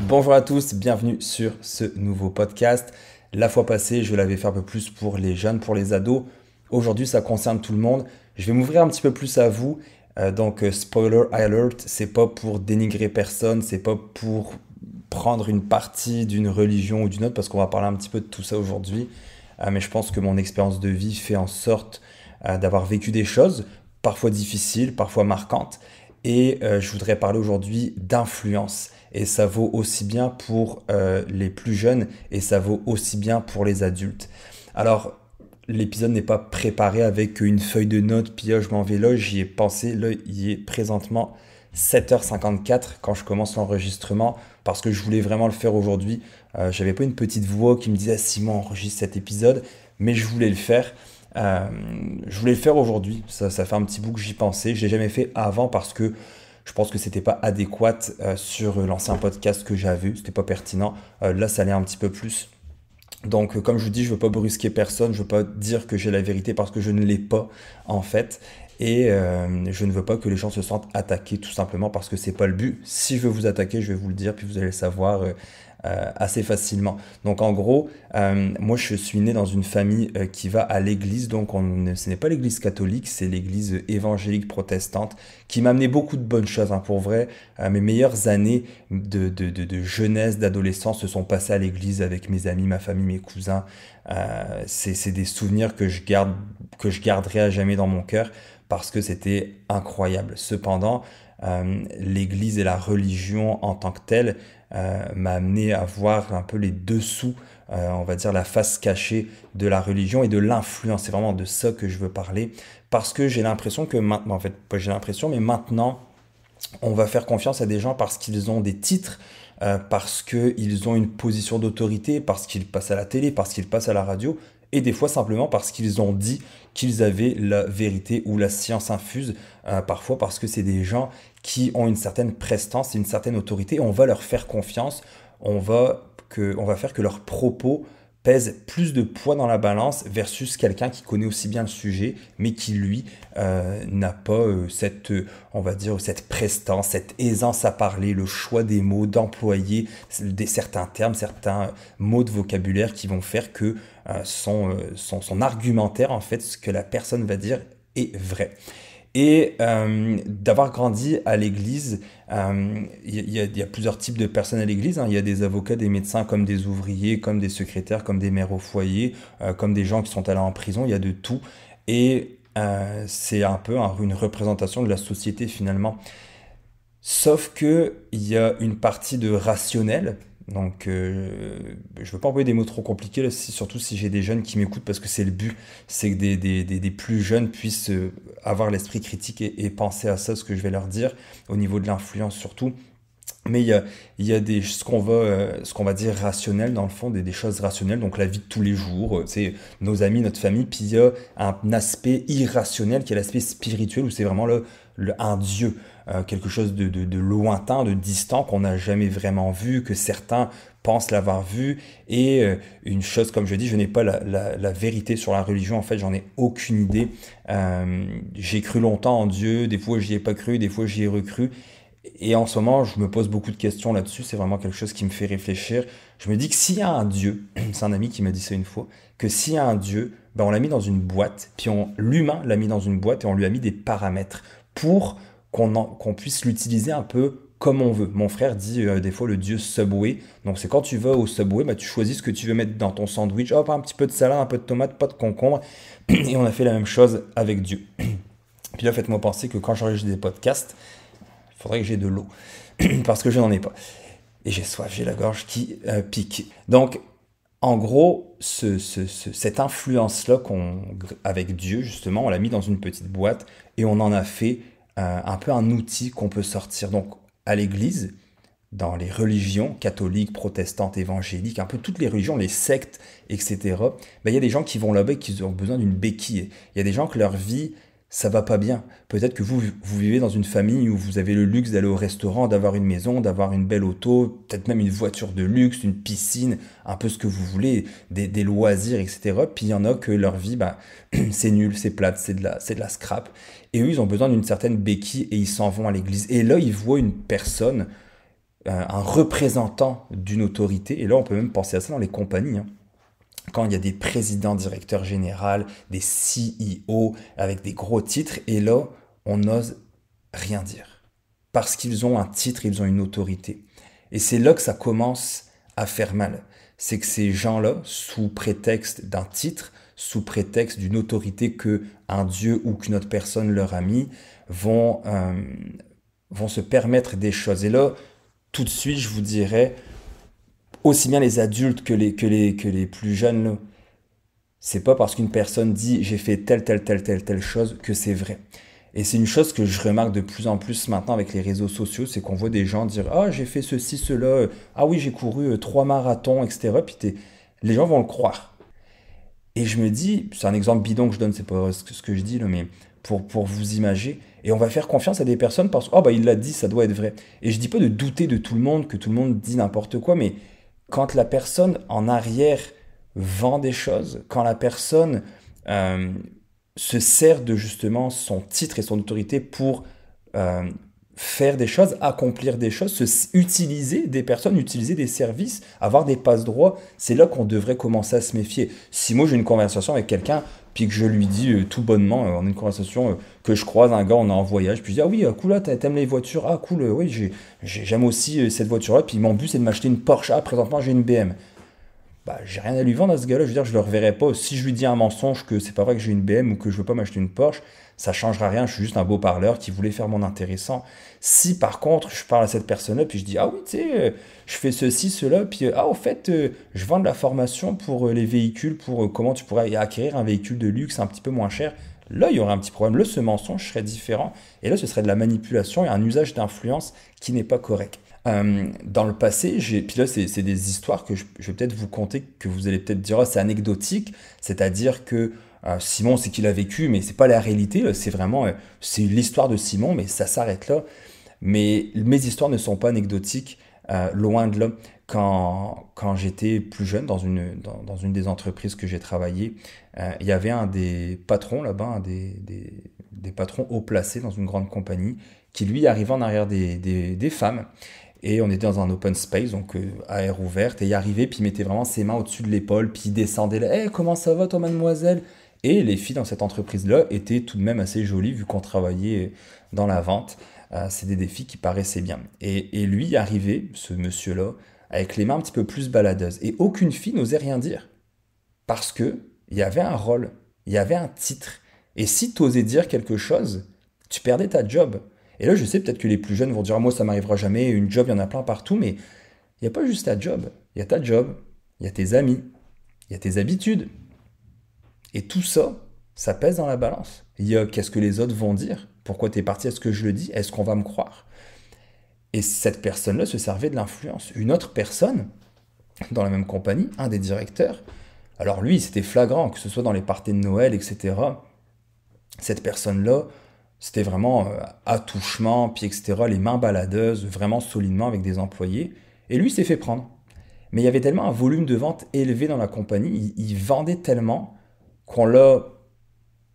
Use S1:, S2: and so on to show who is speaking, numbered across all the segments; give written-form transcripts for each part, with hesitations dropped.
S1: Bonjour à tous, bienvenue sur ce nouveau podcast. La fois passée, je l'avais fait un peu plus pour les jeunes, pour les ados. Aujourd'hui, ça concerne tout le monde. Je vais m'ouvrir un petit peu plus à vous. Spoiler alert, c'est pas pour dénigrer personne, c'est pas pour prendre une partie d'une religion ou d'une autre, parce qu'on va parler un petit peu de tout ça aujourd'hui. Mais je pense que mon expérience de vie fait en sorte d'avoir vécu des choses, parfois difficiles, parfois marquantes. Je voudrais parler aujourd'hui d'influence. Et ça vaut aussi bien pour les plus jeunes et ça vaut aussi bien pour les adultes. Alors, l'épisode n'est pas préparé avec une feuille de notes, puis là, je m'en vais là, j'y ai pensé. Là, il est présentement 7h54 quand je commence l'enregistrement parce que je voulais vraiment le faire aujourd'hui. J'avais pas une petite voix qui me disait Simon, enregistre cet épisode, mais je voulais le faire. Je voulais le faire aujourd'hui. Ça fait un petit bout que j'y pensais. Je l'ai jamais fait avant parce que je pense que c'était pas adéquat sur l'ancien podcast que j'avais. C'était pas pertinent. Là, ça allait un petit peu plus. Comme je vous dis, je veux pas brusquer personne. Je veux pas dire que j'ai la vérité parce que je ne l'ai pas en fait. Je ne veux pas que les gens se sentent attaqués tout simplement parce que c'est pas le but. Si je veux vous attaquer, je vais vous le dire puis vous allez le savoir assez facilement. Donc en gros, moi je suis né dans une famille qui va à l'église, ce n'est pas l'église catholique, c'est l'église évangélique protestante qui m'a amené beaucoup de bonnes choses, hein, pour vrai. Mes meilleures années de jeunesse, d'adolescence se sont passées à l'église avec mes amis, ma famille, mes cousins. C'est des souvenirs que je garderai à jamais dans mon cœur parce que c'était incroyable. Cependant, l'église et la religion en tant que telle m'a amené à voir un peu les dessous, on va dire la face cachée de la religion et de l'influence. C'est vraiment de ça que je veux parler parce que j'ai l'impression que maintenant, en fait, pas j'ai l'impression, mais maintenant, on va faire confiance à des gens parce qu'ils ont des titres, parce qu'ils ont une position d'autorité, parce qu'ils passent à la télé, parce qu'ils passent à la radio, et des fois simplement parce qu'ils ont dit qu'ils avaient la vérité ou la science infuse, parfois parce que c'est des gens qui ont une certaine prestance et une certaine autorité, on va leur faire confiance, on va faire que leurs propos pèsent plus de poids dans la balance versus quelqu'un qui connaît aussi bien le sujet, mais qui lui n'a pas on va dire, cette prestance, cette aisance à parler, le choix des mots, d'employer certains termes, certains mots de vocabulaire qui vont faire que son argumentaire, en fait, ce que la personne va dire est vrai. D'avoir grandi à l'église, il y a plusieurs types de personnes à l'église, hein. Il y a des avocats, des médecins, comme des ouvriers, comme des secrétaires, comme des mères au foyer, comme des gens qui sont allés en prison, il y a de tout. C'est un peu une représentation de la société finalement. Sauf que il y a une partie de rationnel. Je ne veux pas envoyer des mots trop compliqués, là, surtout si j'ai des jeunes qui m'écoutent, parce que c'est le but, c'est que des plus jeunes puissent avoir l'esprit critique et penser à ça, ce que je vais leur dire, au niveau de l'influence surtout. Mais il y a ce qu'on va dire rationnel dans le fond, des choses rationnelles, donc la vie de tous les jours, c'est nos amis, notre famille, puis il y a un aspect irrationnel qui est l'aspect spirituel où c'est vraiment un Dieu, quelque chose de lointain, de distant qu'on n'a jamais vraiment vu, que certains pensent l'avoir vu. Une chose, comme je dis, je n'ai pas la vérité sur la religion, en fait, j'en ai aucune idée. J'ai cru longtemps en Dieu, des fois j'y ai pas cru, des fois j'y ai recru. Et en ce moment, je me pose beaucoup de questions là-dessus. C'est vraiment quelque chose qui me fait réfléchir. Je me dis que s'il y a un Dieu, c'est un ami qui m'a dit ça une fois, que s'il y a un Dieu, ben on l'a mis dans une boîte, puis l'humain l'a mis dans une boîte et on lui a mis des paramètres pour qu'on puisse l'utiliser un peu comme on veut. Mon frère dit des fois le Dieu Subway. Donc c'est quand tu vas au Subway, ben, tu choisis ce que tu veux mettre dans ton sandwich. Hop, un petit peu de salade, un peu de tomate, pas de concombre. Et on a fait la même chose avec Dieu. Puis là, faites-moi penser que quand j'enregistre des podcasts, il faudrait que j'ai de l'eau, parce que je n'en ai pas. Et j'ai soif, j'ai la gorge qui pique. Donc, en gros, cette influence-là avec Dieu, justement, on l'a mis dans une petite boîte et on en a fait un peu un outil qu'on peut sortir. Donc, à l'église, dans les religions catholiques, protestantes, évangéliques, un peu toutes les religions, les sectes, etc., ben, il y a des gens qui vont là-bas et qui ont besoin d'une béquille. Il y a des gens que leur vie ça va pas bien. Peut-être que vous vivez dans une famille où vous avez le luxe d'aller au restaurant, d'avoir une maison, d'avoir une belle auto, peut-être même une voiture de luxe, une piscine, un peu ce que vous voulez, des loisirs, etc. Puis il y en a que leur vie, bah, c'est nul, c'est plate, c'est de la scrap. Et eux, ils ont besoin d'une certaine béquille et ils s'en vont à l'église. Et là, ils voient une personne un représentant d'une autorité. Et là, on peut même penser à ça dans les compagnies, hein. Quand il y a des présidents, directeurs généraux, des CEO avec des gros titres, et là, on n'ose rien dire. Parce qu'ils ont un titre, ils ont une autorité. Et c'est là que ça commence à faire mal. C'est que ces gens-là, sous prétexte d'un titre, sous prétexte d'une autorité que un dieu ou qu'une autre personne leur a mis, vont se permettre des choses. Et là, tout de suite, je vous dirais, aussi bien les adultes que les plus jeunes, là, c'est pas parce qu'une personne dit j'ai fait telle chose que c'est vrai. Et c'est une chose que je remarque de plus en plus maintenant avec les réseaux sociaux, c'est qu'on voit des gens dire ah j'ai fait ceci, cela, ah oui j'ai couru 3 marathons, etc. Les gens vont le croire. Et je me dis, c'est un exemple bidon que je donne, c'est pas ce que je dis là, mais pour vous imager, et on va faire confiance à des personnes parce que oh bah il l'a dit, ça doit être vrai. Et je dis pas de douter de tout le monde, que tout le monde dit n'importe quoi, mais quand la personne en arrière vend des choses, quand la personne euh, se sert de justement son titre et son autorité pour euh, faire des choses, accomplir des choses, utiliser des personnes, utiliser des services, avoir des passe-droits, c'est là qu'on devrait commencer à se méfier. Si moi j'ai une conversation avec quelqu'un, puis que je lui dis tout bonnement, on a une conversation que je croise un gars, on est en voyage, puis je dis ah oui, cool, là, t'aimes les voitures, ah cool, oui, j'aime aussi cette voiture-là, puis mon but c'est de m'acheter une Porsche, ah présentement j'ai une BM. Bah, j'ai rien à lui vendre à ce gars-là. Je veux dire, je le reverrai pas. Si je lui dis un mensonge que c'est pas vrai que j'ai une BM ou que je veux pas m'acheter une Porsche, ça changera rien. Je suis juste un beau parleur qui voulait faire mon intéressant. Si par contre, je parle à cette personne-là, puis je dis, ah oui, tu sais, je fais ceci, cela, puis ah, au fait, je vends de la formation pour les véhicules, pour comment tu pourrais acquérir un véhicule de luxe un petit peu moins cher. Là, il y aurait un petit problème. Là, ce mensonge serait différent. Et là, ce serait de la manipulation et un usage d'influence qui n'est pas correct. Dans le passé, puis là, c'est des histoires que je vais peut-être vous conter, que vous allez peut-être dire, oh, c'est anecdotique, c'est-à-dire que Simon, c'est qu'il a vécu, mais c'est pas la réalité, c'est vraiment, c'est l'histoire de Simon, mais ça s'arrête là. Mais mes histoires ne sont pas anecdotiques, loin de là. Quand j'étais plus jeune, dans une des entreprises que j'ai travaillé, il y avait un des patrons là-bas, des patrons haut placés dans une grande compagnie, qui lui arrivait en arrière des femmes. Et on était dans un open space, donc à air ouverte, et il arrivait, puis il mettait vraiment ses mains au-dessus de l'épaule, puis il descendait là, hey, comment ça va toi mademoiselle? Et les filles dans cette entreprise-là étaient tout de même assez jolies, vu qu'on travaillait dans la vente. C'était des filles qui paraissaient bien. Et lui arrivait, ce monsieur-là, avec les mains un petit peu plus baladeuses. Et aucune fille n'osait rien dire. Parce que il y avait un rôle, il y avait un titre. Et si tu osais dire quelque chose, tu perdais ta job. Et là, je sais peut-être que les plus jeunes vont dire, ah, moi, ça m'arrivera jamais, une job, il y en a plein partout, mais il n'y a pas juste ta job. Il y a ta job, il y a tes amis, il y a tes habitudes. Et tout ça, ça pèse dans la balance. Il y a qu'est-ce que les autres vont dire? Pourquoi tu es parti? Est-ce que je le dis? Est-ce qu'on va me croire? Et cette personne-là se servait de l'influence. Une autre personne, dans la même compagnie, un des directeurs, alors lui, c'était flagrant, que ce soit dans les parties de Noël, etc. Cette personne-là, c'était vraiment attouchement, puis etc., les mains baladeuses, vraiment solidement avec des employés. Et lui, il s'est fait prendre. Mais il y avait tellement un volume de vente élevé dans la compagnie, il vendait tellement qu'on l'a,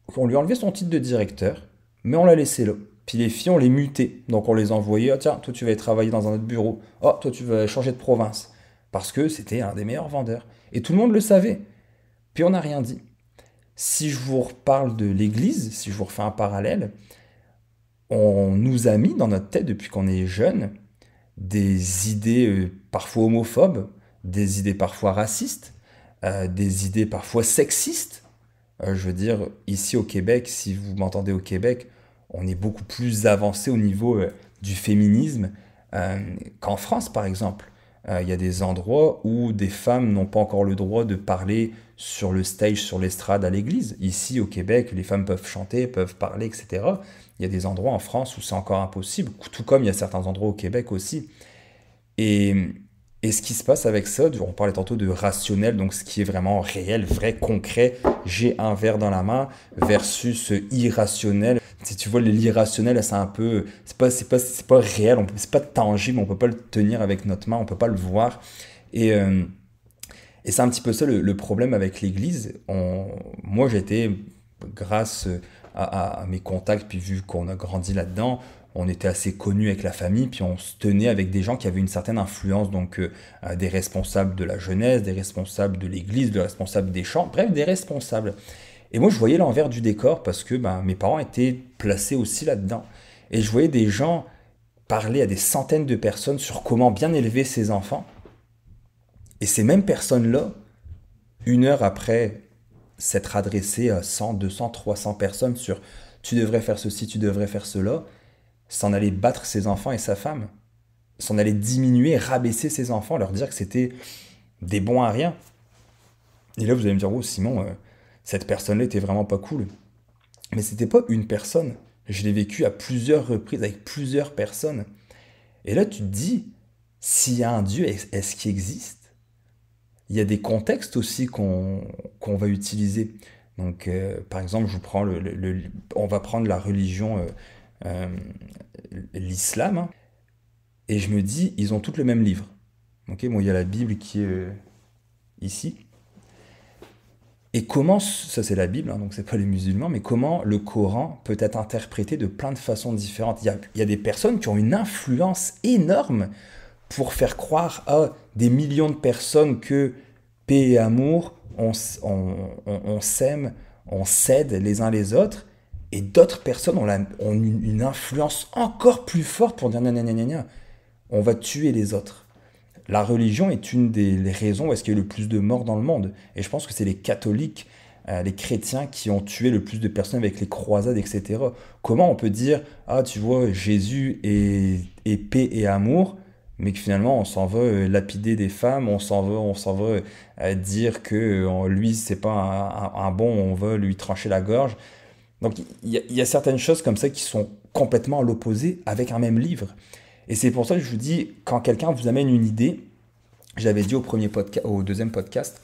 S1: qu'on lui a enlevé son titre de directeur, mais on l'a laissé là. Puis les filles, on les mutait. Donc on les envoyait, ah, tiens, toi tu vas aller travailler dans un autre bureau. Oh, toi tu vas changer de province. Parce que c'était un des meilleurs vendeurs. Et tout le monde le savait. Puis on n'a rien dit. Si je vous reparle de l'Église, si je vous refais un parallèle, on nous a mis dans notre tête depuis qu'on est jeune des idées parfois homophobes, des idées parfois racistes, des idées parfois sexistes. Je veux dire, ici au Québec, si vous m'entendez au Québec, on est beaucoup plus avancé au niveau du féminisme euh, qu'en France, par exemple. Il y a des endroits où des femmes n'ont pas encore le droit de parler sur le stage, sur l'estrade à l'église. Ici, au Québec, les femmes peuvent chanter, peuvent parler, etc. Il y a des endroits en France où c'est encore impossible, tout comme il y a certains endroits au Québec aussi. Et, et ce qui se passe avec ça, on parlait tantôt de rationnel, donc ce qui est vraiment réel, vrai, concret, j'ai un verre dans la main, versus irrationnel. Si tu vois, l'irrationnel, c'est un peu, c'est pas réel, c'est pas tangible, on peut pas le tenir avec notre main, on peut pas le voir. Et, euh, et c'est un petit peu ça le problème avec l'Église. Moi, j'ai été, grâce à mes contacts, puis vu qu'on a grandi là-dedans, on était assez connus avec la famille, puis on se tenait avec des gens qui avaient une certaine influence, donc des responsables de la jeunesse, des responsables de l'église, des responsables des chants, bref, des responsables. Et moi, je voyais l'envers du décor parce que ben, mes parents étaient placés aussi là-dedans. Et je voyais des gens parler à des centaines de personnes sur comment bien élever ses enfants. Et ces mêmes personnes-là, une heure après s'être adressées à 100, 200, 300 personnes sur tu devrais faire ceci, tu devrais faire cela, s'en aller battre ses enfants et sa femme, s'en aller diminuer, rabaisser ses enfants, leur dire que c'était des bons à rien. Et là, vous allez me dire, oh Simon, cette personne-là était vraiment pas cool. Mais c'était pas une personne. Je l'ai vécu à plusieurs reprises avec plusieurs personnes. Et là, tu te dis, s'il y a un Dieu, est-ce qu'il existe? Il y a des contextes aussi qu'on va utiliser. Donc, par exemple, je vous prends on va prendre la religion, euh, l'islam, hein, et je me dis, ils ont tous le même livre. Ok, bon, il y a la Bible qui est ici. Et comment, ça c'est la Bible, hein, donc c'est pas les musulmans, mais comment le Coran peut être interprété de plein de façons différentes. Il y a des personnes qui ont une influence énorme pour faire croire à des millions de personnes que paix et amour, on s'aime, on s'aide les uns les autres, et d'autres personnes ont une influence encore plus forte pour dire nanana, on va tuer les autres. La religion est une des raisons où est-ce qu'il y a eu le plus de morts dans le monde. Et je pense que c'est les catholiques, les chrétiens qui ont tué le plus de personnes avec les croisades, etc. Comment on peut dire, ah tu vois, Jésus est paix et amour, mais que finalement on s'en va lapider des femmes, on s'en va dire que lui c'est pas un bon, on va lui trancher la gorge. Donc il y a certaines choses comme ça qui sont complètement à l'opposé avec un même livre. Et c'est pour ça que je vous dis, quand quelqu'un vous amène une idée, j'avais dit au deuxième podcast,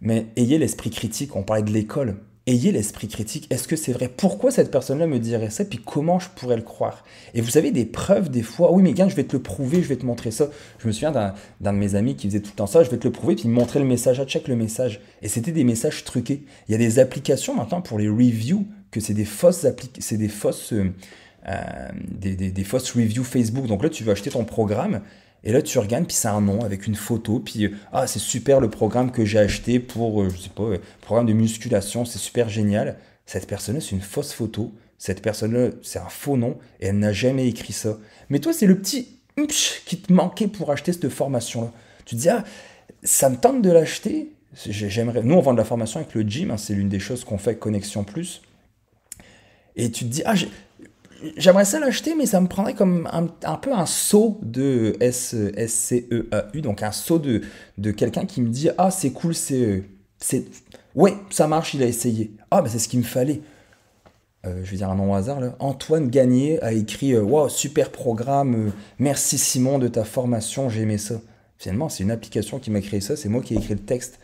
S1: mais ayez l'esprit critique, on parlait de l'école, ayez l'esprit critique, est-ce que c'est vrai? Pourquoi cette personne-là me dirait ça? Puis comment je pourrais le croire? Et vous avez des preuves des fois, oui mais gars, je vais te le prouver, je vais te montrer ça. Je me souviens d'un de mes amis qui faisait tout le temps ça, je vais te le prouver, puis il me montrait le message, ah check le message. Et c'était des messages truqués. Il y a des applications maintenant pour les reviews, que c'est des des fausses reviews Facebook. Donc là, tu vas acheter ton programme et là, tu regardes, puis c'est un nom avec une photo, puis ah, c'est super le programme que j'ai acheté pour, je sais pas, programme de musculation, c'est super génial. Cette personne-là, c'est une fausse photo. Cette personne-là, c'est un faux nom et elle n'a jamais écrit ça. Mais toi, c'est le petit qui te manquait pour acheter cette formation-là. Tu te dis, ah, ça me tente de l'acheter. J'aimerais. Nous, on vend de la formation avec le gym, hein, c'est l'une des choses qu'on fait avec Connexion Plus. Et tu te dis, ah, j'aimerais ça l'acheter, mais ça me prendrait comme un peu un saut de SCEAU, donc un saut de quelqu'un qui me dit, ah, c'est cool, ouais, ça marche, il a essayé. Ah, bah c'est ce qu'il me fallait. Je vais dire un nom au hasard là. Antoine Gagné a écrit, wow, super programme, merci Simon de ta formation, j'ai aimé ça. Finalement, c'est une application qui m'a créé ça, c'est moi qui ai écrit le texte.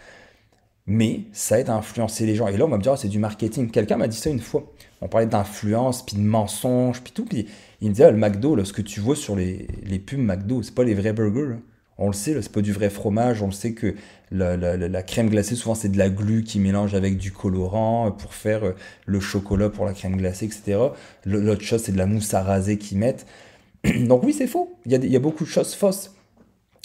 S1: Mais ça aide à influencer les gens. Et là, on va me dire, ah, c'est du marketing. Quelqu'un m'a dit ça une fois. On parlait d'influence, puis de mensonges, puis tout. Puis il me disait, ah, le McDo, là, ce que tu vois sur les pubs McDo, c'est pas les vrais burgers, là. On le sait, là, c'est pas du vrai fromage. On le sait que la crème glacée, souvent, c'est de la glu qui mélange avec du colorant pour faire le chocolat pour la crème glacée, etc. L'autre chose, c'est de la mousse à raser qu'ils mettent. Donc oui, c'est faux. Il y a beaucoup de choses fausses.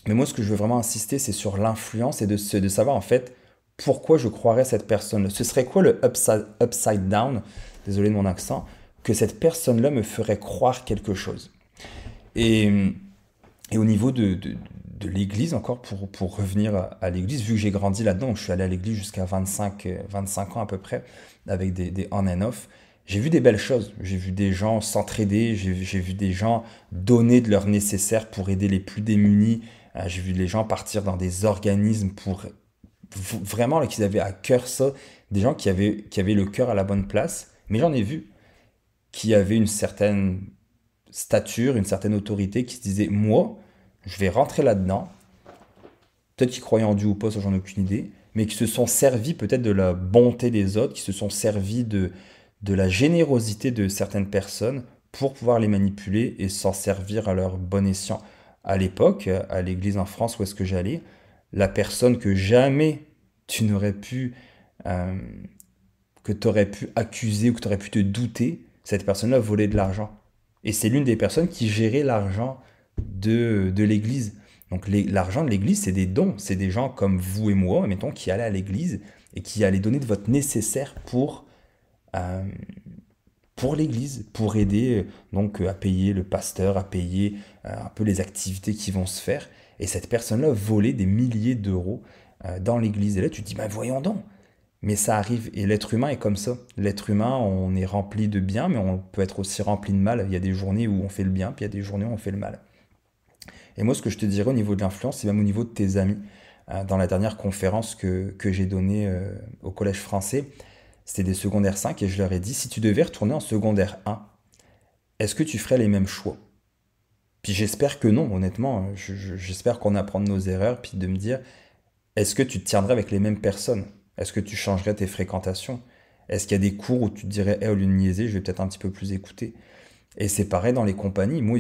S1: Mais moi, ce que je veux vraiment insister, c'est sur l'influence et de savoir, en fait, pourquoi je croirais cette personne. Ce serait quoi le upside down, désolé de mon accent, que cette personne-là me ferait croire quelque chose. Et, et au niveau de l'église, encore pour revenir à l'église, vu que j'ai grandi là-dedans, je suis allé à l'église jusqu'à 25 ans à peu près, avec des on and off, j'ai vu des belles choses. J'ai vu des gens s'entraider, j'ai vu des gens donner de leur nécessaire pour aider les plus démunis. J'ai vu les gens partir dans des organismes pour vraiment là, qu'ils avaient à cœur ça, des gens qui avaient le cœur à la bonne place, mais j'en ai vu qui avaient une certaine stature, une certaine autorité, qui se disaient, moi, je vais rentrer là-dedans, peut-être qu'ils croyaient en Dieu ou pas, ça j'en ai aucune idée, mais qui se sont servis peut-être de la bonté des autres, qui se sont servis de la générosité de certaines personnes pour pouvoir les manipuler et s'en servir à leur bon escient. À l'époque, à l'église en France où est-ce que j'allais, la personne que jamais tu n'aurais pu, euh, que tu aurais pu accuser ou que tu aurais pu te douter, cette personne-là volait de l'argent. Et c'est l'une des personnes qui gérait l'argent de l'église. Donc l'argent de l'église, c'est des dons. C'est des gens comme vous et moi, mettons, qui allaient à l'église et qui allaient donner de votre nécessaire euh, pour l'église, pour aider à payer le pasteur, à payer un peu les activités qui vont se faire. Et cette personne-là volait des milliers d'euros dans l'église. Et là, tu te dis, bah voyons donc. Mais ça arrive, et l'être humain est comme ça. L'être humain, on est rempli de bien, mais on peut être aussi rempli de mal. Il y a des journées où on fait le bien, puis il y a des journées où on fait le mal. Et moi, ce que je te dirais au niveau de l'influence, c'est même au niveau de tes amis. Dans la dernière conférence que j'ai donnée au collège français, c'était des secondaires 5, et je leur ai dit, si tu devais retourner en secondaire 1, est-ce que tu ferais les mêmes choix? Puis j'espère que non, honnêtement. J'espère qu'on apprend de nos erreurs, puis de me dire, est-ce que tu te tiendrais avec les mêmes personnes? Est-ce que tu changerais tes fréquentations? Est-ce qu'il y a des cours où tu te dirais, au lieu de niaiser, je vais peut-être un petit peu plus écouter? Et c'est pareil dans les compagnies. Moi,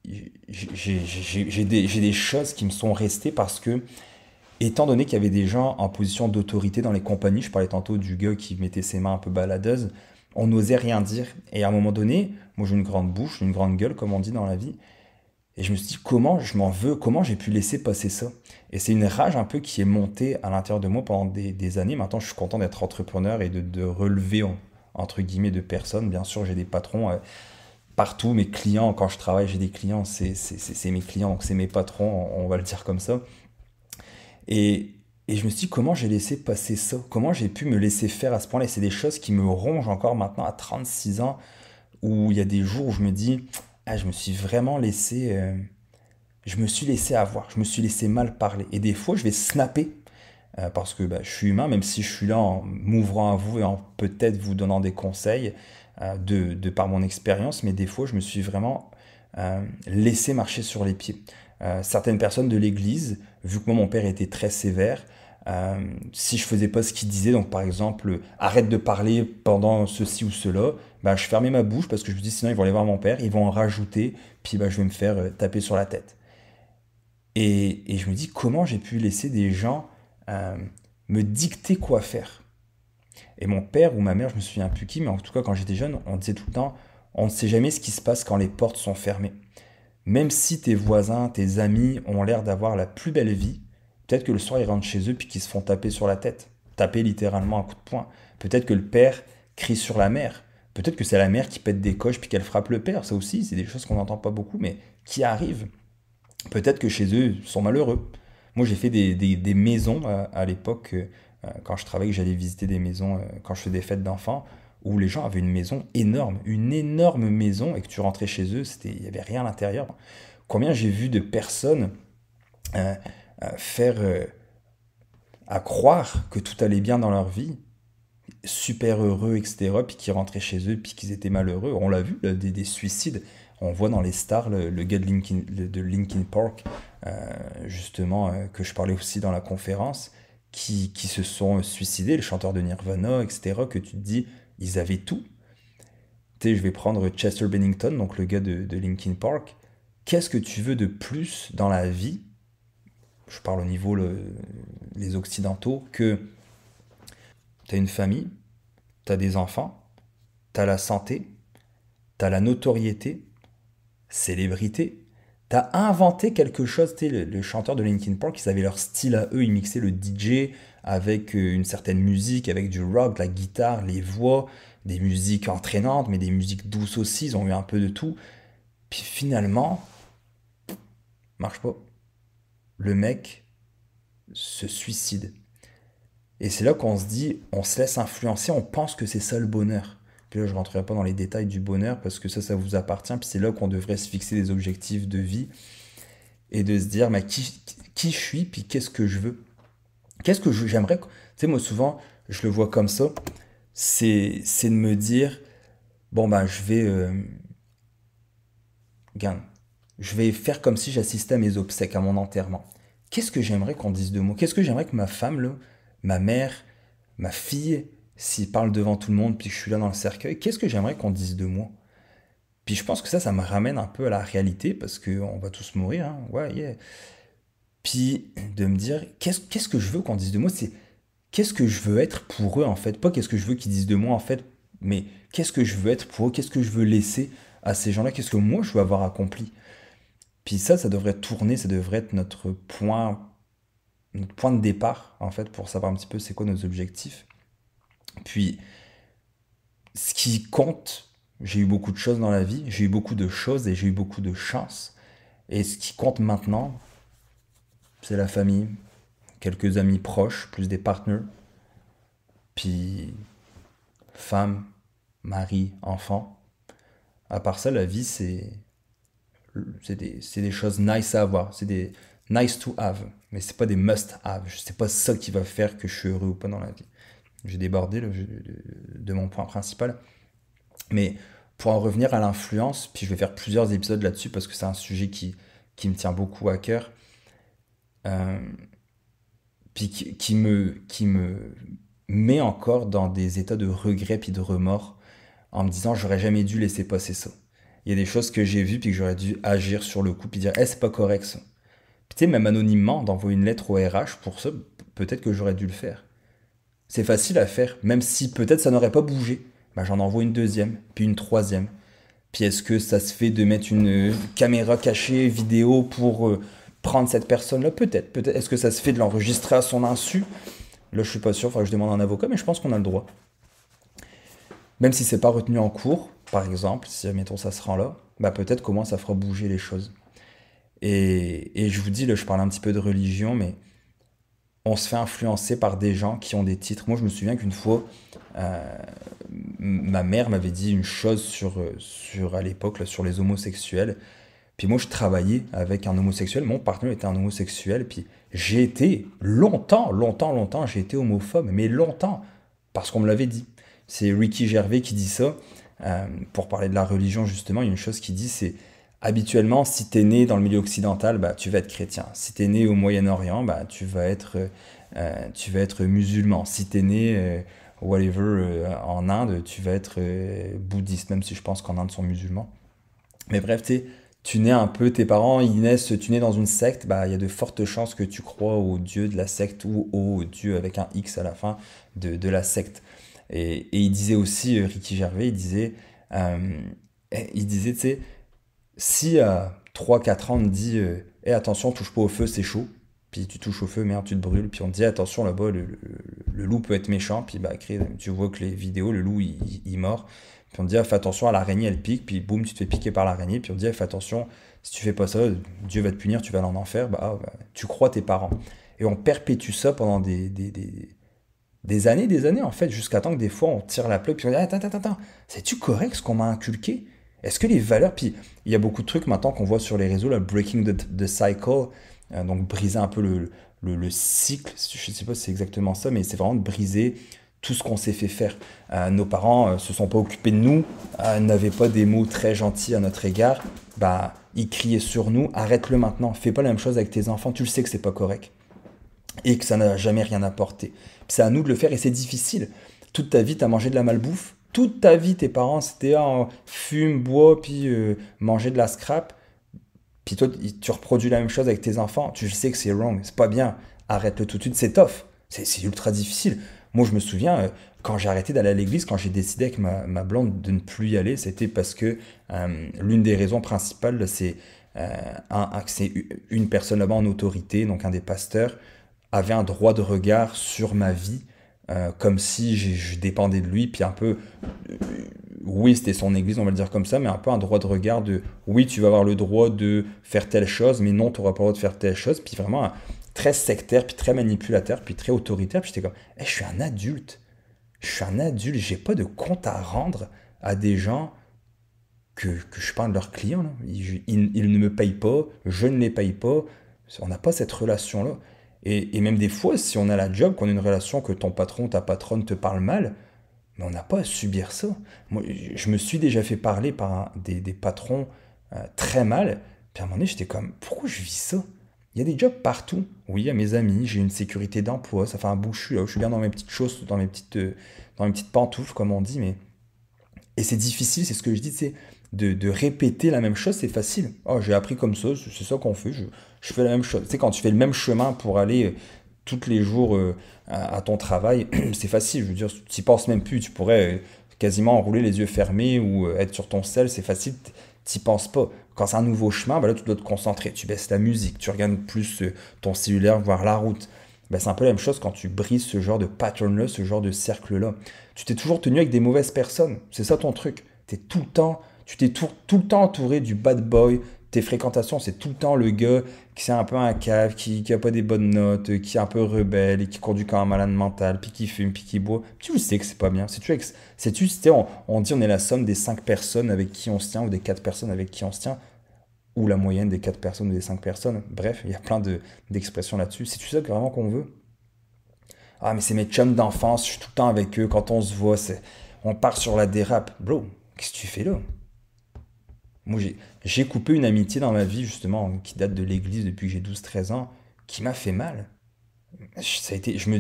S1: j'ai des choses qui me sont restées parce que, étant donné qu'il y avait des gens en position d'autorité dans les compagnies, je parlais tantôt du gars qui mettait ses mains un peu baladeuses, on n'osait rien dire. Et à un moment donné, moi j'ai une grande bouche, une grande gueule, comme on dit dans la vie. Et je me suis dit, comment je m'en veux, comment j'ai pu laisser passer ça? Et c'est une rage un peu qui est montée à l'intérieur de moi pendant des années. Maintenant, je suis content d'être entrepreneur et de relever, entre guillemets, de personnes. Bien sûr, j'ai des patrons partout. Mes clients, quand je travaille, j'ai des clients, c'est mes clients, donc c'est mes patrons, on va le dire comme ça. Et je me suis dit, comment j'ai laissé passer ça? Comment j'ai pu me laisser faire à ce point-là? Et c'est des choses qui me rongent encore maintenant à 36 ans, où il y a des jours où je me dis, ah, je me suis vraiment laissé, je me suis laissé avoir, je me suis laissé mal parler. Et des fois, je vais snapper, parce que bah, je suis humain, même si je suis là en m'ouvrant à vous et en peut-être vous donnant des conseils de par mon expérience, mais des fois, je me suis vraiment laissé marcher sur les pieds. Certaines personnes de l'église, vu que moi, mon père était très sévère, si je faisais pas ce qu'il disait, donc par exemple, arrête de parler pendant ceci ou cela, bah, je fermais ma bouche parce que je me dis sinon ils vont aller voir mon père, ils vont en rajouter, puis bah, je vais me faire taper sur la tête. Et je me dis comment j'ai pu laisser des gens euh, me dicter quoi faire. Et mon père ou ma mère, je me souviens plus qui, mais en tout cas quand j'étais jeune, on disait tout le temps, on ne sait jamais ce qui se passe quand les portes sont fermées. Même si tes voisins, tes amis ont l'air d'avoir la plus belle vie, peut-être que le soir ils rentrent chez eux puis qu'ils se font taper sur la tête. Taper littéralement un coup de poing. Peut-être que le père crie sur la mère. Peut-être que c'est la mère qui pète des coches puis qu'elle frappe le père. Ça aussi, c'est des choses qu'on n'entend pas beaucoup, mais qui arrivent. Peut-être que chez eux, ils sont malheureux. Moi, j'ai fait des maisons à l'époque, quand je travaillais, j'allais visiter des maisons, quand je faisais des fêtes d'enfants, où les gens avaient une énorme maison, et que tu rentrais chez eux, il n'y avait rien à l'intérieur. Combien j'ai vu de personnes euh, faire à croire que tout allait bien dans leur vie, super heureux, etc., puis qui rentraient chez eux, puis qu'ils étaient malheureux. On l'a vu, là, des suicides. On voit dans les stars le gars de Linkin Park, justement, que je parlais aussi dans la conférence, qui se sont suicidés, le chanteur de Nirvana, etc., que tu te dis, ils avaient tout. Tu sais, je vais prendre Chester Bennington, donc le gars de Linkin Park. Qu'est-ce que tu veux de plus dans la vie? Je parle au niveau les occidentaux, que tu as une famille, tu as des enfants, tu as la santé, tu as la notoriété, célébrité. T'as inventé quelque chose, tu sais, le chanteur de Linkin Park, ils avaient leur style à eux, ils mixaient le DJ avec une certaine musique, avec du rock, de la guitare, les voix, des musiques entraînantes, mais des musiques douces aussi, ils ont eu un peu de tout. Puis finalement, marche pas. Le mec se suicide. Et c'est là qu'on se dit, on se laisse influencer, on pense que c'est ça le bonheur. Puis là, je rentrerai pas dans les détails du bonheur parce que ça vous appartient. Puis c'est là qu'on devrait se fixer des objectifs de vie et de se dire, mais qui je suis, puis qu'est-ce que je veux. Qu'est-ce que j'aimerais. Tu sais, moi, souvent, je le vois comme ça. C'est de me dire, bon, ben, regarde, je vais faire comme si j'assistais à mes obsèques, à mon enterrement. Qu'est-ce que j'aimerais qu'on dise de moi? Qu'est-ce que j'aimerais que ma femme, là, ma mère, ma fille, s'ils parlent devant tout le monde, puis que je suis là dans le cercueil, qu'est-ce que j'aimerais qu'on dise de moi? Puis je pense que ça me ramène un peu à la réalité, parce qu'on va tous mourir, hein, ouais, yeah. Puis de me dire, qu'est-ce que je veux qu'on dise de moi? qu'est-ce que je veux être pour eux en fait? Pas qu'est-ce que je veux qu'ils disent de moi en fait, mais qu'est-ce que je veux être pour eux? Qu'est-ce que je veux laisser à ces gens-là? Qu'est-ce que moi je veux avoir accompli? Puis ça devrait tourner, ça devrait être notre point de départ en fait pour savoir un petit peu c'est quoi nos objectifs. Puis ce qui compte, j'ai eu beaucoup de choses dans la vie, j'ai eu beaucoup de choses et j'ai eu beaucoup de chance. Et ce qui compte maintenant, c'est la famille, quelques amis proches, plus des partenaires, puis femme, mari, enfant. À part ça, la vie, c'est des choses nice à avoir, c'est des nice to have, mais c'est pas des must have. C'est pas ça qui va faire que je suis heureux ou pas dans la vie. J'ai débordé de mon point principal. Mais pour en revenir à l'influence, puis je vais faire plusieurs épisodes là-dessus parce que c'est un sujet qui me tient beaucoup à cœur, euh, puis qui me met encore dans des états de regret puis de remords en me disant j'aurais jamais dû laisser passer ça. Il y a des choses que j'ai vues puis que j'aurais dû agir sur le coup puis dire c'est pas correct ça. Puis tu sais, même anonymement, d'envoyer une lettre au RH pour ça, peut-être que j'aurais dû le faire. C'est facile à faire, même si peut-être ça n'aurait pas bougé. Bah, j'en envoie une deuxième, puis une troisième. Puis est-ce que ça se fait de mettre une caméra cachée vidéo pour prendre cette personne-là? Peut-être. Peut-être. Est-ce que ça se fait de l'enregistrer à son insu? Là, je suis pas sûr, il faudrait que je demande à un avocat, mais je pense qu'on a le droit. Même si c'est pas retenu en cours, par exemple, si admettons ça se rend là, bah peut-être comment ça fera bouger les choses. Et je vous dis, là, je parle un petit peu de religion, mais on se fait influencer par des gens qui ont des titres. Moi, je me souviens qu'une fois, euh, ma mère m'avait dit une chose sur à l'époque, là, sur les homosexuels. Puis moi, je travaillais avec un homosexuel. Mon partenaire était un homosexuel. Puis j'ai été longtemps, j'ai été homophobe, mais longtemps, parce qu'on me l'avait dit. C'est Ricky Gervais qui dit ça. Pour parler de la religion, justement, il y a une chose qui dit, c'est habituellement, si t'es né dans le milieu occidental, bah, tu vas être chrétien. Si t'es né au Moyen-Orient, bah, tu vas être musulman. Si t'es né, whatever, en Inde, tu vas être bouddhiste, même si je pense qu'en Inde, ils sont musulmans. Mais bref, tu nais un peu, tes parents, tu nais dans une secte, bah, il y a de fortes chances que tu crois au dieu de la secte ou au dieu avec un X à la fin de la secte. Et il disait aussi, Ricky Gervais, euh, tu sais, si à 3 4 ans on te dit attention, touche pas au feu, c'est chaud, puis tu touches au feu, merde, tu te brûles, puis on te dit attention là-bas, le loup peut être méchant, puis bah, tu vois que les vidéos, le loup il mord, puis on te dit fais attention à l'araignée, elle pique, puis boum, tu te fais piquer par l'araignée, puis on te dit fais attention, si tu fais pas ça, Dieu va te punir, tu vas aller en enfer, tu crois tes parents. Et on perpétue ça pendant des années en fait, jusqu'à temps que des fois on tire la plaque, puis on dit attends, c'est-tu correct ce qu'on m'a inculqué? Est-ce que les valeurs, puis il y a beaucoup de trucs maintenant qu'on voit sur les réseaux, là, breaking the cycle, donc briser un peu le cycle, je ne sais pas si c'est exactement ça, mais c'est vraiment de briser tout ce qu'on s'est fait faire. Nos parents se sont pas occupés de nous, n'avaient pas des mots très gentils à notre égard, bah, ils criaient sur nous, arrête-le maintenant, fais pas la même chose avec tes enfants, tu le sais que c'est pas correct et que ça n'a jamais rien apporté. Puis c'est à nous de le faire et c'est difficile. Toute ta vie, tu as mangé de la malbouffe. Toute ta vie, tes parents, c'était fume, bois, puis manger de la scrap. Puis toi, tu reproduis la même chose avec tes enfants. Tu sais que c'est wrong, c'est pas bien. Arrête-le tout de suite, c'est tough. C'est ultra difficile. Moi, je me souviens, quand j'ai arrêté d'aller à l'église, quand j'ai décidé avec ma blonde de ne plus y aller, c'était parce que l'une des raisons principales, que c'est une personne là-bas en autorité, donc un des pasteurs, avait un droit de regard sur ma vie, comme si je dépendais de lui, puis un peu, euh, oui, c'était son église, on va le dire comme ça, mais un peu un droit de regard de, oui, tu vas avoir le droit de faire telle chose, mais non, tu n'auras pas le droit de faire telle chose, puis vraiment très sectaire, puis très manipulateur, puis très autoritaire, puis j'étais comme, je suis un adulte, j'ai pas de compte à rendre à des gens que je parle de leurs clients, là. Ils ne me payent pas, je ne les paye pas, on n'a pas cette relation-là. Et même des fois, si on a la job, qu'on a une relation que ton patron, ta patronne te parle mal, mais on n'a pas à subir ça. Moi, je me suis déjà fait parler par des patrons très mal, puis à un moment donné, j'étais comme, pourquoi je vis ça? Il y a des jobs partout. Oui, à mes amis, j'ai une sécurité d'emploi, ça fait un bout que je suis là, je suis bien dans mes petites choses, dans mes petites pantoufles, comme on dit, mais et c'est difficile, c'est ce que je dis, c'est de répéter la même chose, c'est facile. Oh, j'ai appris comme ça, c'est ça qu'on fait, je fais la même chose. Tu sais, quand tu fais le même chemin pour aller tous les jours à ton travail, c'est facile. Je veux dire, tu n'y penses même plus. Tu pourrais quasiment rouler les yeux fermés ou être sur ton sel, c'est facile. Tu n'y penses pas. Quand c'est un nouveau chemin, bah là, tu dois te concentrer. Tu baisses la musique, tu regardes plus ton cellulaire, voir la route. Bah, c'est un peu la même chose quand tu brises ce genre de pattern-là, ce genre de cercle-là. Tu t'es toujours tenu avec des mauvaises personnes. C'est ça ton truc. T'es tout le temps, tu t'es tout le temps entouré du bad boy. Tes fréquentations, c'est tout le temps le gars qui c'est un peu un cave, qui a pas des bonnes notes, qui est un peu rebelle et qui conduit comme un malade mental, puis qui fume, puis qui boit. Tu le sais que c'est pas bien. Sais-tu, on dit on est la somme des 5 personnes avec qui on se tient ou des 4 personnes avec qui on se tient, ou la moyenne des 4 personnes ou des 5 personnes. Bref, il y a plein d'expressions là-dessus. C'est-tu ça vraiment qu'on veut? Ah, mais c'est mes chums d'enfance, je suis tout le temps avec eux. Quand on se voit, on part sur la dérape. Bro, qu'est-ce que tu fais là? Moi, j'ai coupé une amitié dans ma vie, justement, qui date de l'église depuis que j'ai 12 13 ans, qui m'a fait mal. Ça a été, je me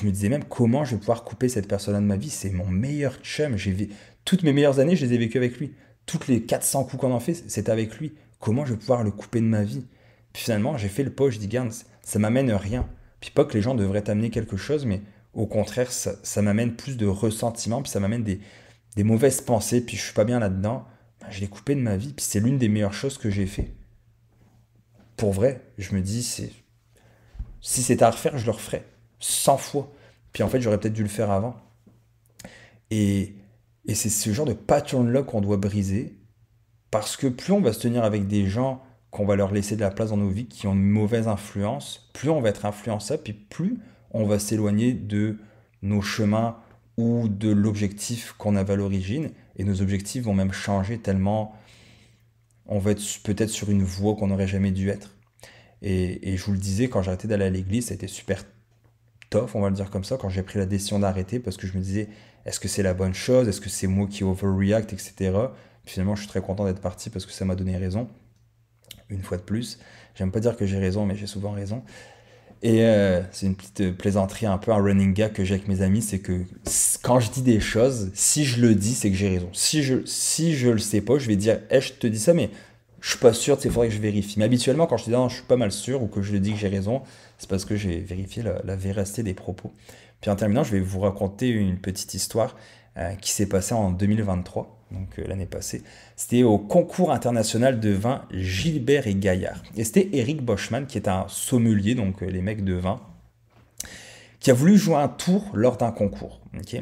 S1: disais même comment je vais pouvoir couper cette personne-là de ma vie. C'est mon meilleur chum. Toutes mes meilleures années, je les ai vécues avec lui. Toutes les 400 coups qu'on en fait, c'est avec lui. Comment je vais pouvoir le couper de ma vie? Puis finalement, j'ai fait le pas, je dis, garde, ça m'amène rien. Puis pas que les gens devraient t'amener quelque chose, mais au contraire, ça m'amène plus de ressentiment, puis ça m'amène des mauvaises pensées, puis je suis pas bien là-dedans. Ben, je l'ai coupé de ma vie, puis c'est l'une des meilleures choses que j'ai fait. Pour vrai, je me dis, si c'était à refaire, je le referais. 100 fois. Puis en fait, j'aurais peut-être dû le faire avant. Et, et c'est ce genre de pattern-là qu'on doit briser. Parce que plus on va se tenir avec des gens qu'on va leur laisser de la place dans nos vies, qui ont une mauvaise influence, plus on va être influençable, puis plus on va s'éloigner de nos chemins ou de l'objectif qu'on avait à l'origine. Et nos objectifs vont même changer tellement on va être peut-être sur une voie qu'on n'aurait jamais dû être. Et je vous le disais, quand j'ai arrêté d'aller à l'église, ça a été super tough, on va le dire comme ça, quand j'ai pris la décision d'arrêter, parce que je me disais, est-ce que c'est la bonne chose? Est-ce que c'est moi qui overreact, etc. Puis finalement, je suis très content d'être parti parce que ça m'a donné raison, une fois de plus. J'aime pas dire que j'ai raison, mais j'ai souvent raison. Et c'est une petite plaisanterie, un peu un running gag que j'ai avec mes amis, c'est que quand je dis des choses, si je le dis, c'est que j'ai raison. Si je le sais pas, je vais dire, hey, je te dis ça, mais je suis pas sûr, il faudrait que je vérifie. Mais habituellement, quand je te dis non, je suis pas mal sûr, ou que je le dis que j'ai raison, c'est parce que j'ai vérifié la véracité des propos. Puis en terminant, je vais vous raconter une petite histoire qui s'est passée en 2023, donc l'année passée. C'était au concours international de vin Gilbert et Gaillard. Et c'était Eric Boschman, qui est un sommelier, donc les mecs de vin, qui a voulu jouer un tour lors d'un concours. Ok.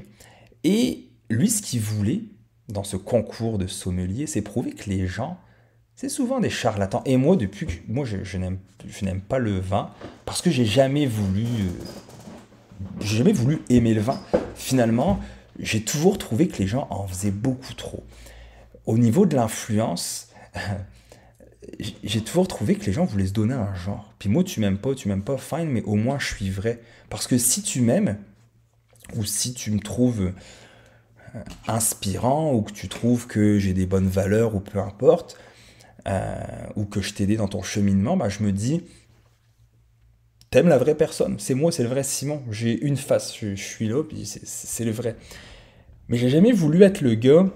S1: Et lui, ce qu'il voulait dans ce concours de sommelier, c'est prouver que les gens, c'est souvent des charlatans. Et moi, depuis que moi, je n'aime pas le vin parce que j'ai jamais voulu aimer le vin. Finalement, j'ai toujours trouvé que les gens en faisaient beaucoup trop. Au niveau de l'influence, j'ai toujours trouvé que les gens voulaient se donner un genre. Puis moi, tu m'aimes pas, fine, mais au moins je suis vrai. Parce que si tu m'aimes, ou si tu me trouves inspirant, ou que tu trouves que j'ai des bonnes valeurs, ou peu importe, ou que je t'ai aidé dans ton cheminement, bah, je me dis, t'aimes la vraie personne. C'est moi, c'est le vrai Simon. J'ai une face, je suis là, puis c'est le vrai. Mais j'ai jamais voulu être le gars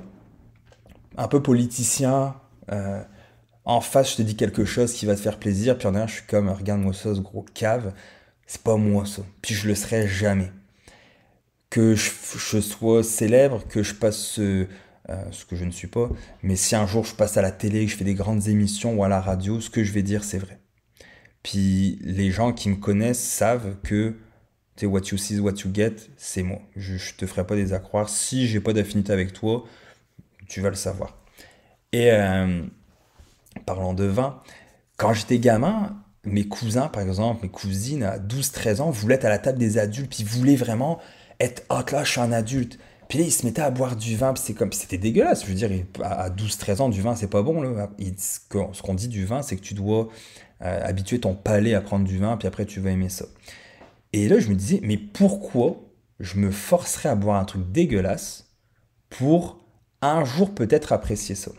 S1: un peu politicien. En face, je te dis quelque chose qui va te faire plaisir, puis en derrière, je suis comme, regarde-moi ça, ce gros cave. C'est pas moi ça. Puis je le serai jamais. Que je sois célèbre, que je passe ce que je ne suis pas, mais si un jour je passe à la télé, que je fais des grandes émissions ou à la radio, ce que je vais dire, c'est vrai. Puis les gens qui me connaissent savent que tu sais, what you see is what you get, c'est moi. Je te ferai pas des accroires. Si j'ai pas d'affinité avec toi, tu vas le savoir. Et parlant de vin, quand j'étais gamin, mes cousins, par exemple, mes cousines à 12 13 ans, voulaient être à la table des adultes, puis ils voulaient vraiment être, oh là, je suis un adulte. Puis là, ils se mettaient à boire du vin, puis c'était dégueulasse. Je veux dire, à 12 13 ans, du vin, c'est pas bon, là. Ce qu'on dit du vin, c'est que tu dois habituer ton palais à prendre du vin, puis après, tu vas aimer ça. Et là, je me disais, mais pourquoi je me forcerais à boire un truc dégueulasse pour un jour peut-être apprécier ça?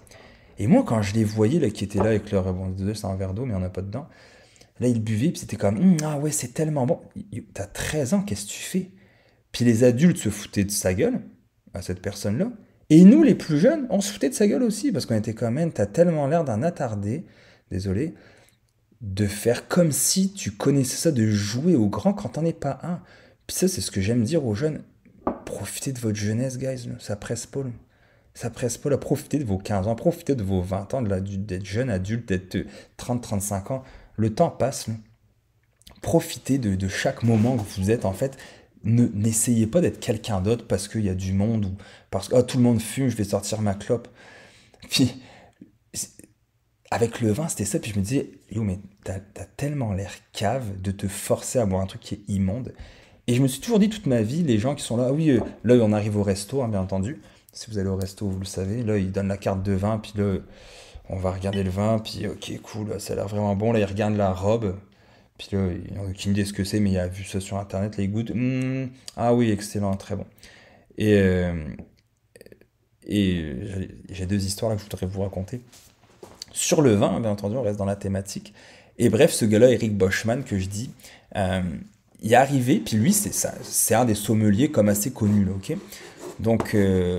S1: Et moi, quand je les voyais là, qui étaient là avec leur. Bon, désolé, c'est un verre d'eau, mais il n'y en a pas dedans. Là, ils buvaient, puis c'était comme, ah ouais, c'est tellement bon. T'as 13 ans, qu'est-ce que tu fais? Puis les adultes se foutaient de sa gueule, à cette personne-là. Et nous, les plus jeunes, on se foutait de sa gueule aussi, parce qu'on était quand même, t'as tellement l'air d'un attardé, désolé, de faire comme si tu connaissais ça, de jouer au grand quand t'en es pas un. Puis ça, c'est ce que j'aime dire aux jeunes. Profitez de votre jeunesse, guys. Là. Ça presse pas. Là. Ça presse pas. Là. Profitez de vos 15 ans, profitez de vos 20 ans, d'être jeune adulte, d'être 30, 35 ans. Le temps passe. Là. Profitez de chaque moment que vous êtes, en fait. N'essayez pas d'être quelqu'un d'autre parce qu'il y a du monde ou parce que tout le monde fume, je vais sortir ma clope. Puis, avec le vin, c'était ça. Puis je me disais, yo, mais t'as tellement l'air cave de te forcer à boire un truc qui est immonde. Et je me suis toujours dit toute ma vie, les gens qui sont là, ah oui, là on arrive au resto, hein, bien entendu. Si vous allez au resto, vous le savez, là ils donnent la carte de vin, puis là on va regarder le vin, puis ok, cool, ça a l'air vraiment bon. Là ils regardent la robe, puis là ils n'ont aucune idée ce que c'est, mais il a vu ça sur internet, là ils goûtent, ah oui, excellent, très bon. Et, j'ai deux histoires là que je voudrais vous raconter. Sur le vin, bien entendu, on reste dans la thématique. Et bref, ce gars-là, Eric Boschman, que je dis, euh, il est arrivé, puis lui, c'est un des sommeliers comme assez connus, là, ok? Donc,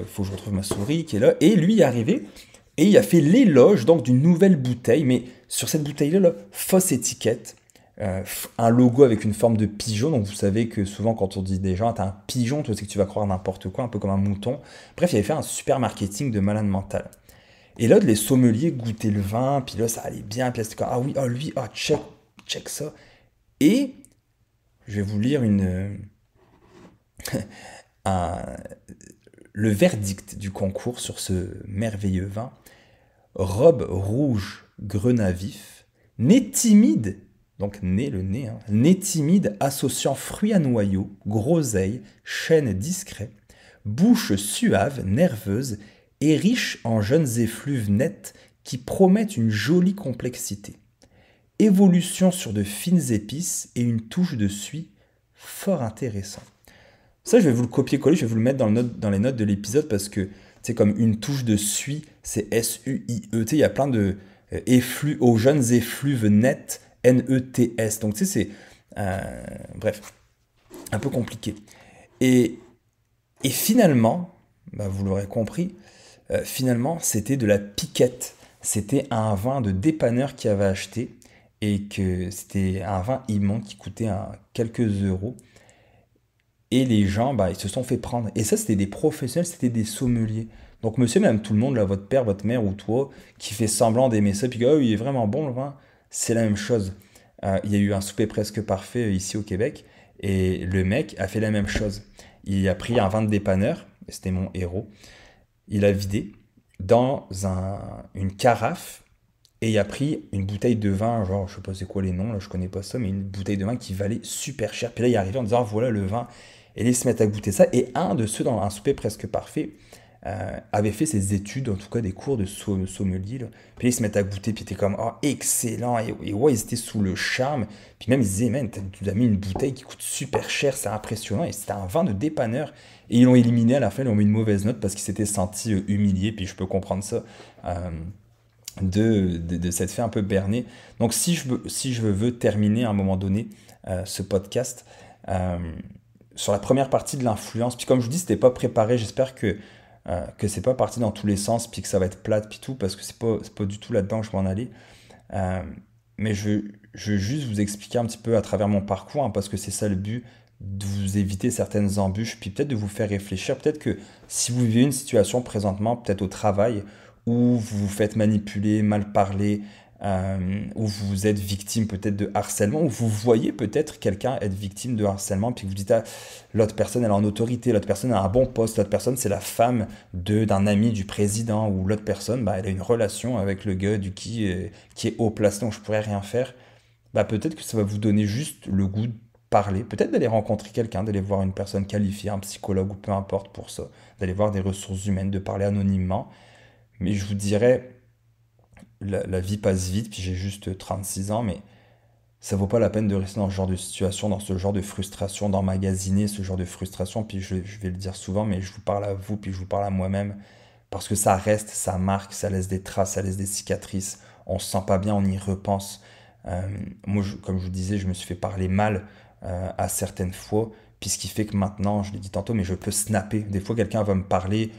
S1: faut que je retrouve ma souris qui est là. Et lui est arrivé, et il a fait l'éloge donc d'une nouvelle bouteille, mais sur cette bouteille-là, là, fausse étiquette, un logo avec une forme de pigeon. Donc, vous savez que souvent, quand on dit des gens, t'as un pigeon, toi, c'est que tu vas croire n'importe quoi, un peu comme un mouton. Bref, il avait fait un super marketing de malade mental. Et là, les sommeliers goûtaient le vin, puis là, ça allait bien, puis là, c'était comme, ah oui, oh lui, oh, check ça. Et je vais vous lire un- le verdict du concours sur ce merveilleux vin. Robe rouge grenat vif, nez timide, donc nez, le nez, hein, nez timide associant fruits à noyaux, groseille, chêne discret, bouche suave, nerveuse et riche en jeunes effluves nets qui promettent une jolie complexité. Évolution sur de fines épices et une touche de suie fort intéressant. Ça, je vais vous le copier-coller, je vais vous le mettre dans les notes de l'épisode parce que, c'est comme une touche de suie, c'est S-U-I-E. Il y a plein de aux jeunes effluves nets, N-E-T-S. Donc, tu sais, c'est. Bref, un peu compliqué. Et, et finalement, bah, vous l'aurez compris, finalement, c'était de la piquette. C'était un vin de dépanneur qui avait acheté et que c'était un vin immonde qui coûtait quelques euros. Et les gens, bah, ils se sont fait prendre. Et ça, c'était des professionnels, c'était des sommeliers. Donc, monsieur, même tout le monde, là, votre père, votre mère ou toi, qui fait semblant d'aimer ça, puis que, oh, il est vraiment bon le vin, c'est la même chose. Il y a eu un souper presque parfait ici au Québec, et le mec a fait la même chose. Il a pris un vin de dépanneur, et c'était mon héros, il a vidé dans une carafe, et il a pris une bouteille de vin, genre, je sais pas c'est quoi les noms, là, je connais pas ça, mais une bouteille de vin qui valait super cher. Puis là, il est arrivé en disant, ah, voilà le vin. Et là, ils se mettent à goûter ça. Et un de ceux dans un souper presque parfait avait fait ses études, en tout cas des cours de sommelier. Là. Puis là, ils se mettent à goûter, puis t'es comme, oh, excellent. Et ouais, ils étaient sous le charme. Puis même, ils disaient, man, tu as mis une bouteille qui coûte super cher, c'est impressionnant. Et c'était un vin de dépanneur. Et ils l'ont éliminé à la fin, ils ont mis une mauvaise note parce qu'ils s'étaient sentis humiliés. Puis je peux comprendre ça. De s'être fait un peu berner. Donc si je veux terminer à un moment donné ce podcast sur la première partie de l'influence, puis comme je vous dis, c'était pas préparé, j'espère que c'est pas parti dans tous les sens, puis que ça va être plate, puis tout, parce que c'est pas du tout là-dedans que je vais en aller. Euh, mais je veux juste vous expliquer un petit peu à travers mon parcours, hein, parce que c'est ça le but, de vous éviter certaines embûches, puis peut-être de vous faire réfléchir. Peut-être que si vous vivez une situation présentement, peut-être au travail, où vous vous faites manipuler, mal parler, où vous êtes victime peut-être de harcèlement, où vous voyez peut-être quelqu'un être victime de harcèlement, puis vous dites, ah, l'autre personne elle est en autorité, l'autre personne a un bon poste, l'autre personne c'est la femme d'un ami du président, ou l'autre personne bah, elle a une relation avec le gars qui est haut placé, donc je pourrais rien faire. Bah, peut-être que ça va vous donner juste le goût de parler, peut-être d'aller rencontrer quelqu'un, d'aller voir une personne qualifiée, un psychologue ou peu importe pour ça, d'aller voir des ressources humaines, de parler anonymement. Mais je vous dirais, la vie passe vite, puis j'ai juste 36 ans, mais ça vaut pas la peine de rester dans ce genre de situation, dans ce genre de frustration, d'emmagasiner ce genre de frustration. Puis je vais le dire souvent, mais je vous parle à vous, puis je vous parle à moi-même, parce que ça reste, ça marque, ça laisse des traces, ça laisse des cicatrices. On se sent pas bien, on y repense. Euh, Moi, comme je vous disais, je me suis fait parler mal à certaines fois, puis ce qui fait que maintenant, je l'ai dit tantôt, mais je peux snapper. Des fois, quelqu'un va me parler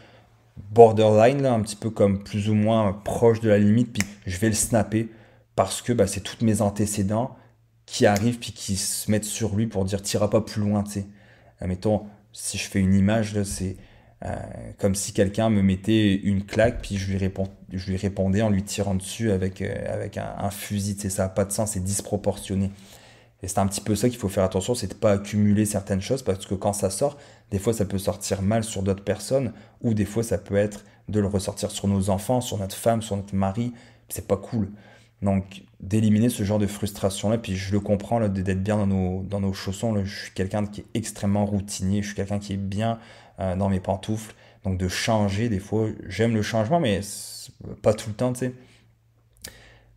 S1: borderline, là, un petit peu comme plus ou moins proche de la limite, puis je vais le snapper, parce que bah, c'est tous mes antécédents qui arrivent puis qui se mettent sur lui pour dire t'iras pas plus loin, tu sais. Mettons, si je fais une image, là, c'est euh, comme si quelqu'un me mettait une claque puis je lui répondais en lui tirant dessus avec un fusil, tu sais, ça n'a pas de sens, c'est disproportionné. Et c'est un petit peu ça qu'il faut faire attention, c'est de pas accumuler certaines choses parce que quand ça sort, des fois ça peut sortir mal sur d'autres personnes ou des fois ça peut être de le ressortir sur nos enfants, sur notre femme, sur notre mari. C'est pas cool. Donc d'éliminer ce genre de frustration-là, puis je le comprends là, d'être bien dans nos chaussons. Là. Je suis quelqu'un qui est extrêmement routinier, je suis quelqu'un qui est bien dans mes pantoufles. Donc de changer, des fois, j'aime le changement, mais pas tout le temps, tu sais.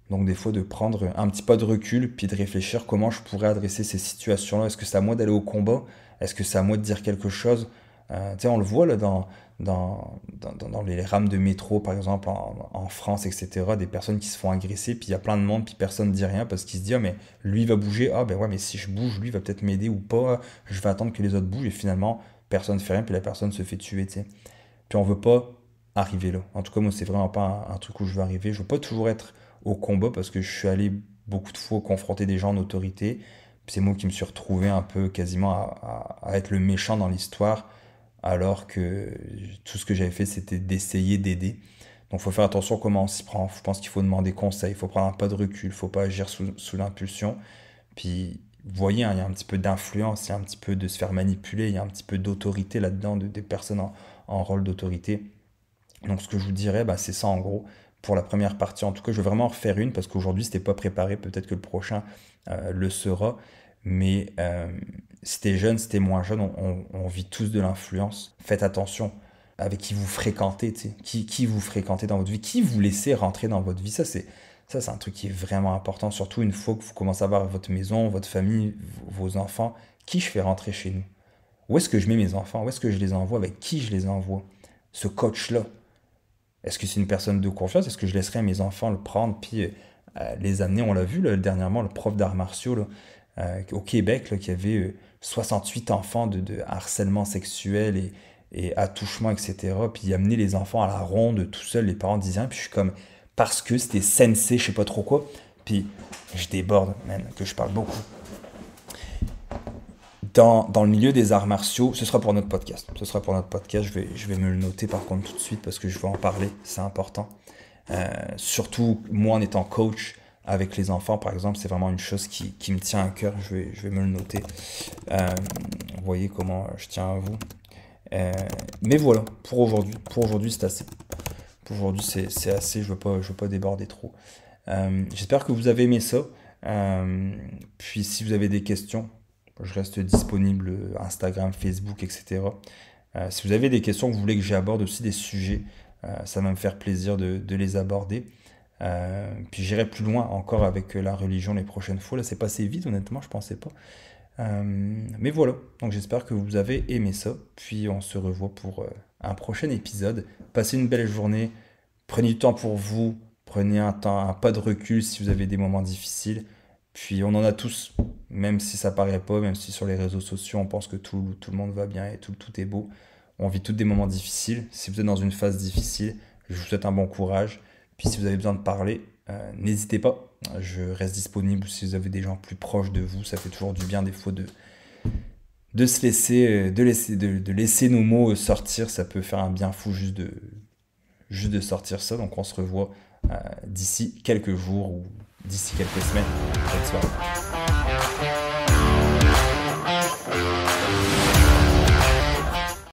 S1: Donc des fois de prendre un petit pas de recul, puis de réfléchir comment je pourrais adresser ces situations-là. Est-ce que c'est à moi d'aller au combat? Est-ce que c'est à moi de dire quelque chose? Tu sais, on le voit là dans les rames de métro, par exemple, en France, etc. Des personnes qui se font agresser, puis il y a plein de monde, puis personne ne dit rien parce qu'il se dit, ah, mais lui il va bouger, ah ben ouais, mais si je bouge, lui il va peut-être m'aider ou pas, je vais attendre que les autres bougent, et finalement, personne ne fait rien, puis la personne se fait tuer, tu sais. Puis on veut pas arriver là. En tout cas, moi, c'est vraiment pas un truc où je veux arriver. Je veux pas toujours être au combat parce que je suis allé beaucoup de fois confronter des gens en autorité. Puis c'est moi qui me suis retrouvé un peu quasiment à être le méchant dans l'histoire alors que tout ce que j'avais fait, c'était d'essayer d'aider. Donc, il faut faire attention comment on s'y prend. Je pense qu'il faut demander conseil, il faut prendre un pas de recul, il faut pas agir sous l'impulsion. Puis, vous voyez, hein, il y a un petit peu d'influence, il y a un petit peu de se faire manipuler, il y a un petit peu d'autorité là-dedans, des personnes en rôle d'autorité. Donc, ce que je vous dirais, bah, c'est ça en gros. Pour la première partie, en tout cas, je vais vraiment en refaire une parce qu'aujourd'hui, c'était pas préparé. Peut-être que le prochain le sera. Mais si t'es jeune, si t'es moins jeune, on vit tous de l'influence. Faites attention avec qui vous fréquentez, tu sais. Qui vous fréquentez dans votre vie, qui vous laissez rentrer dans votre vie. Ça, c'est un truc qui est vraiment important, surtout une fois que vous commencez à avoir votre maison, votre famille, vos enfants. Qui je fais rentrer chez nous? Où est-ce que je mets mes enfants? Où est-ce que je les envoie? Avec qui je les envoie? Ce coach-là, est-ce que c'est une personne de confiance? Est-ce que je laisserai mes enfants le prendre puis les amener? On l'a vu là, dernièrement, le prof d'arts martiaux là, au Québec là, qui avait 68 enfants de harcèlement sexuel et attouchement, etc. Puis il amenait les enfants à la ronde tout seul, les parents disaient rien. Puis je suis comme, parce que c'était sensei, je sais pas trop quoi. Puis je déborde, man, que je parle beaucoup dans le milieu des arts martiaux, ce sera pour notre podcast. Ce sera pour notre podcast. Je vais me le noter par contre tout de suite parce que je veux en parler. C'est important. Surtout, moi en étant coach avec les enfants, par exemple, c'est vraiment une chose qui me tient à cœur. Je vais me le noter. Vous voyez comment je tiens à vous. Mais voilà, pour aujourd'hui. Pour aujourd'hui, c'est assez. Pour aujourd'hui, c'est assez. Je veux pas déborder trop. J'espère que vous avez aimé ça. Puis si vous avez des questions, je reste disponible Instagram, Facebook, etc. Si vous avez des questions que vous voulez que j'aborde aussi des sujets, ça va me faire plaisir de les aborder. Puis j'irai plus loin encore avec la religion les prochaines fois. Là, c'est passé vite, honnêtement, je pensais pas. Mais voilà, donc j'espère que vous avez aimé ça. Puis on se revoit pour un prochain épisode. Passez une belle journée. Prenez du temps pour vous. Prenez un pas de recul si vous avez des moments difficiles. Puis on en a tous, même si ça paraît pas, même si sur les réseaux sociaux on pense que tout le monde va bien et tout est beau. On vit tous des moments difficiles. Si vous êtes dans une phase difficile, je vous souhaite un bon courage. Puis si vous avez besoin de parler, n'hésitez pas. Je reste disponible si vous avez des gens plus proches de vous. Ça fait toujours du bien des fois de se laisser, de laisser nos mots sortir. Ça peut faire un bien fou juste de sortir ça. Donc on se revoit d'ici quelques jours ou d'ici quelques semaines. Bonne soirée.